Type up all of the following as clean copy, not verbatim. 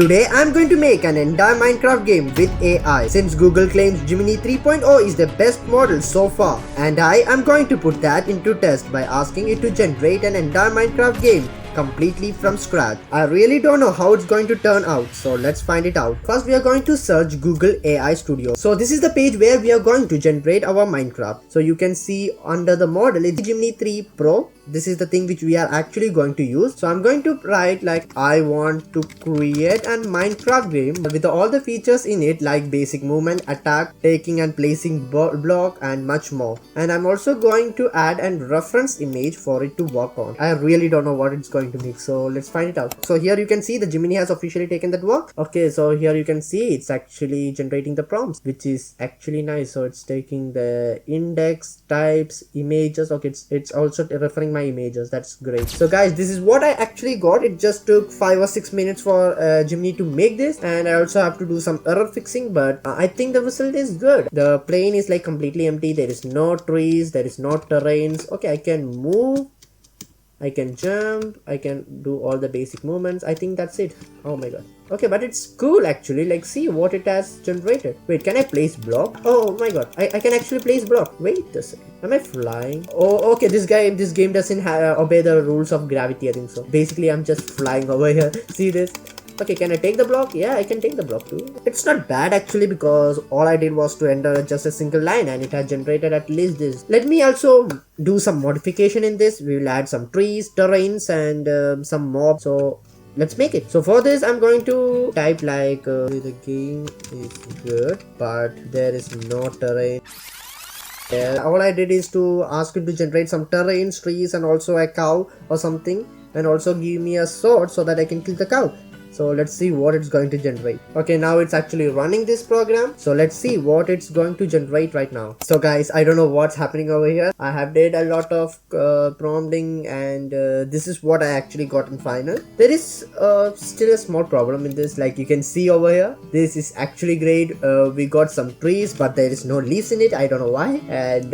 Today I'm going to make an entire Minecraft game with AI since Google claims Gemini 3.0 is the best model so far, and I am going to put that into test by asking it to generate an entire Minecraft game completely from scratch. I really don't know how it's going to turn out, so let's find it out. First we are going to search Google AI Studio. So this is the page where we are going to generate our Minecraft. So you can see under the model it's Gemini 3 Pro. This is the thing which we are actually going to use. So I'm going to write like I want to create an Minecraft game with all the features in it like basic movement, attack, taking and placing block and much more. And I'm also going to add a reference image for it to work on. I really don't know what it's going to make, so let's find it out. So here you can see the Gemini has officially taken that work. Okay, so here you can see it's actually generating the prompts, which is actually nice. So it's taking the index, types, images. Okay, it's also referring my images. That's great. So guys, this is what I actually got. It just took 5 or 6 minutes for Gemini to make this, and I also have to do some error fixing, but I think the result is good. The plane is like completely empty. There is no trees, there is no terrains. Okay, I can move, I can jump, I can do all the basic movements. I think that's it. Oh my god. Okay, but it's cool actually. Like, see what it has generated. Wait, can I place block? Oh my god, I can actually place block. Wait a second. Am I flying? Oh, okay, this game doesn't obey the rules of gravity, I think so. Basically, I'm just flying over here. See this? Okay, can I take the block? Yeah, I can take the block too. It's not bad actually, because all I did was to enter just a single line and it has generated at least this. Let me also do some modification in this. We will add some trees, terrains and some mobs. So let's make it. So for this I'm going to type like the game is good but there is no terrain. All I did is to ask it to generate some terrains, trees and also a cow or something, and also give me a sword so that I can kill the cow. So let's see what it's going to generate. Okay, now it's actually running this program. So let's see what it's going to generate right now. So guys, I don't know what's happening over here. I have did a lot of prompting and this is what I actually got in final. There is still a small problem in this. Like you can see over here, this is actually great. We got some trees but there is no leaves in it. I don't know why. And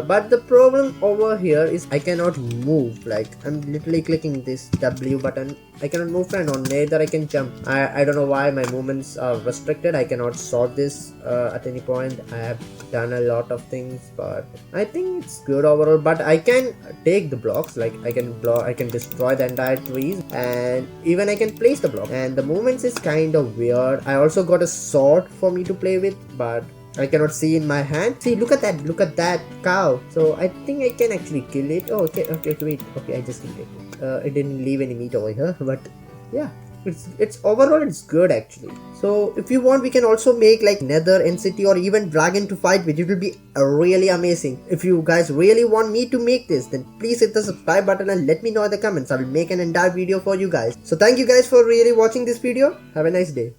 but the problem over here is I cannot move. Like I'm literally clicking this W button. I cannot move, and on neither I can jump. I don't know why my movements are restricted. I cannot solve this at any point. I have done a lot of things, but I think it's good overall. But I can take the blocks, like I can destroy the entire trees, and even I can place the block. And the movements is kind of weird. I also got a sword for me to play with, but I cannot see in my hand. See, look at that cow. So I think I can actually kill it. Oh, okay, wait. Okay, I just killed it. It didn't leave any meat over here, but yeah, it's overall it's good actually. So if you want, we can also make like nether, city or even dragon to fight with. It will be really amazing. If you guys really want me to make this, then please hit the subscribe button and let me know in the comments. I will make an entire video for you guys. So thank you guys for really watching this video. Have a nice day.